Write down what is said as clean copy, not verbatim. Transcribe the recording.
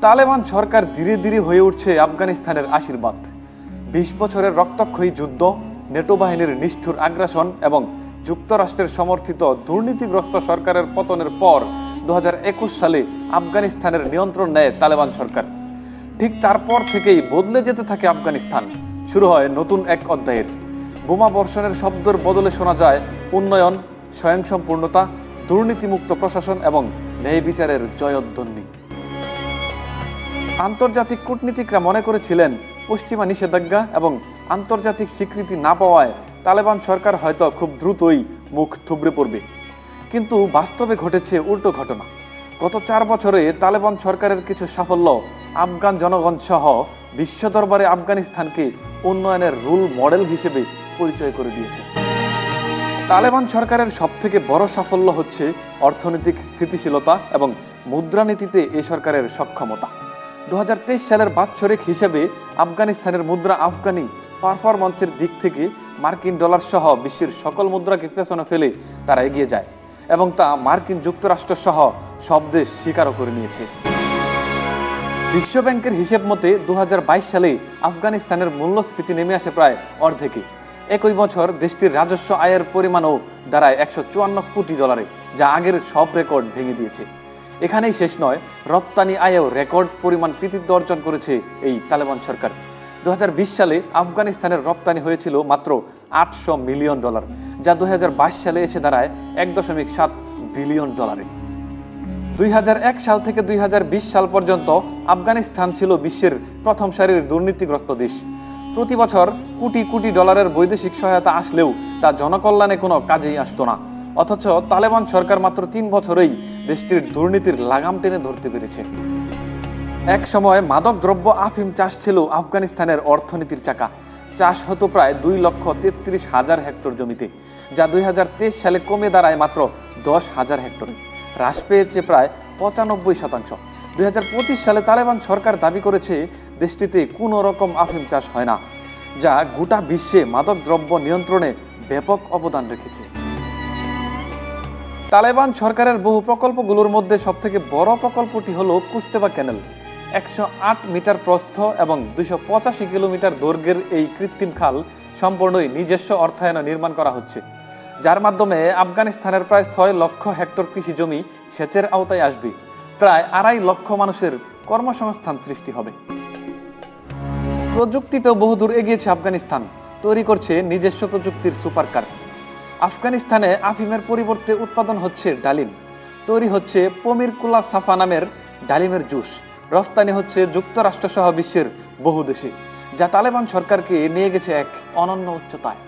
তালেবান সরকার ধীরে ধীরে হয়ে উঠছে আফগানিস্তানের আশীর্বাদ। ২০ বছরের রক্তক্ষয়ী যুদ্ধ, নেটো বাহিনীর নিষ্ঠুর আগ্রাসন এবং যুক্তরাষ্ট্রের সমর্থিত দুর্নীতিগ্রস্ত সরকারের পতনের পর ২০২১ সালে আফগানিস্তানের নিয়ন্ত্রণ নেয় তালেবান সরকার। ঠিক তারপর থেকেই বদলে যেতে থাকে আফগানিস্তান। শুরু হয় নতুন এক অধ্যায়ের। বোমা বর্ষণের শব্দের বদলে শোনা যায় উন্নয়ন, স্বয়ংসম্পূর্ণতা, দুর্নীতিমুক্ত প্রশাসন এবং ন্যায় বিচারের জয়ধ্বনি। আন্তর্জাতিক কূটনীতিকরা মনে করেছিলেন পশ্চিমা নিষেধাজ্ঞা এবং আন্তর্জাতিক স্বীকৃতি না পাওয়ায় তালেবান সরকার হয়তো খুব দ্রুতই মুখ থুবড়ে পড়বে। কিন্তু বাস্তবে ঘটেছে উল্টো ঘটনা। গত ৪ বছরে তালেবান সরকারের কিছু সাফল্য আফগান জনগণ সহ বিশ্ব দরবারে আফগানিস্তানকে উন্নয়নের রোল মডেল হিসেবে পরিচয় করে দিয়েছে। তালেবান সরকারের সবথেকে বড় সাফল্য হচ্ছে অর্থনৈতিক স্থিতিশীলতা এবং মুদ্রানীতিতে এই সরকারের সক্ষমতা। ২০২৩ সালের বাৎসরিক হিসেবে আফগানিস্তানের মুদ্রা আফগানি পারফরম্যান্সের দিক থেকে মার্কিন ডলার সহ বিশ্বের সকল মুদ্রাকে পেছনে ফেলে তারা এগিয়ে যায় এবং তা মার্কিন যুক্তরাষ্ট্র সহ সব দেশ স্বীকারও করে নিয়েছে। বিশ্বব্যাংকের হিসেব মতে ২০২২ সালে আফগানিস্তানের মূল্যস্ফীতি নেমে আসে প্রায় অর্ধেকে। একই বছর দেশটির রাজস্ব আয়ের পরিমাণও দাঁড়ায় ১৫৪ কোটি ডলারে, যা আগের সব রেকর্ড ভেঙে দিয়েছে। এখানেই শেষ নয়, রপ্তানি আয়েও রেকর্ড পরিমাণ কৃতিত্ব অর্জন করেছে এই তালেবান সরকার। ২০২০ সালে আফগানিস্তানের রপ্তানি হয়েছিল মাত্র ৮০০ মিলিয়ন ডলার, যা ২০২২ সালে এসে দাঁড়ায় ১.৭ বিলিয়ন ডলারে। ২০০১ সাল থেকে ২০২০ সাল পর্যন্ত আফগানিস্তান ছিল বিশ্বের প্রথম সারির দুর্নীতিগ্রস্ত দেশ। প্রতি বছর কোটি কোটি ডলারের বৈদেশিক সহায়তা আসলেও তা জনকল্যাণে কোনো কাজেই আসতো না। অথচ তালেবান সরকার মাত্র ৩ বছরেই দেশটির দুর্নীতির লাগাম টেনে ধরতে পেরেছে। এক সময় মাদক দ্রব্য আফিম চাষ ছিল আফগানিস্তানের অর্থনীতির চাকা। চাষ হতো প্রায় ২,৩৩,০০০ হেক্টর জমিতে, যা ২০২৩ সালে কমে দাঁড়ায় মাত্র ১০,০০০ হেক্টরে, হ্রাস পেয়েছে প্রায় ৯৫%। ২০২৫ সালে তালেবান সরকার দাবি করেছে দেশটিতে কোনো রকম আফিম চাষ হয় না, যা গোটা বিশ্বে মাদক দ্রব্য নিয়ন্ত্রণে ব্যাপক অবদান রেখেছে। তালেবান সরকারের বহু প্রকল্পগুলোর মধ্যে সবথেকে বড় প্রকল্পটি হলো কুস্তেবা ক্যানেল। ১০৮ মিটার প্রস্থ এবং ২৮৫ কিলোমিটার দৈর্ঘ্যের এই কৃত্রিম খাল সম্পূর্ণই নিজস্ব অর্থায়নে নির্মাণ করা হচ্ছে, যার মাধ্যমে আফগানিস্তানের প্রায় ৬ লক্ষ হেক্টর কৃষি জমি সেচের আওতায় আসবে। প্রায় ২.৫ লক্ষ মানুষের কর্মসংস্থান সৃষ্টি হবে। প্রযুক্তিতেও বহুদূর এগিয়েছে আফগানিস্তান, তৈরি করছে নিজস্ব প্রযুক্তির সুপারকার। আফগানিস্তানে আফিমের পরিবর্তে উৎপাদন হচ্ছে ডালিম, তৈরি হচ্ছে পমির কুলা সাফা নামের ডালিমের জুস, রফতানি হচ্ছে যুক্তরাষ্ট্র সহ বিশ্বের বহু দেশে, যা তালেবান সরকারকে নিয়ে গেছে এক অনন্য উচ্চতায়।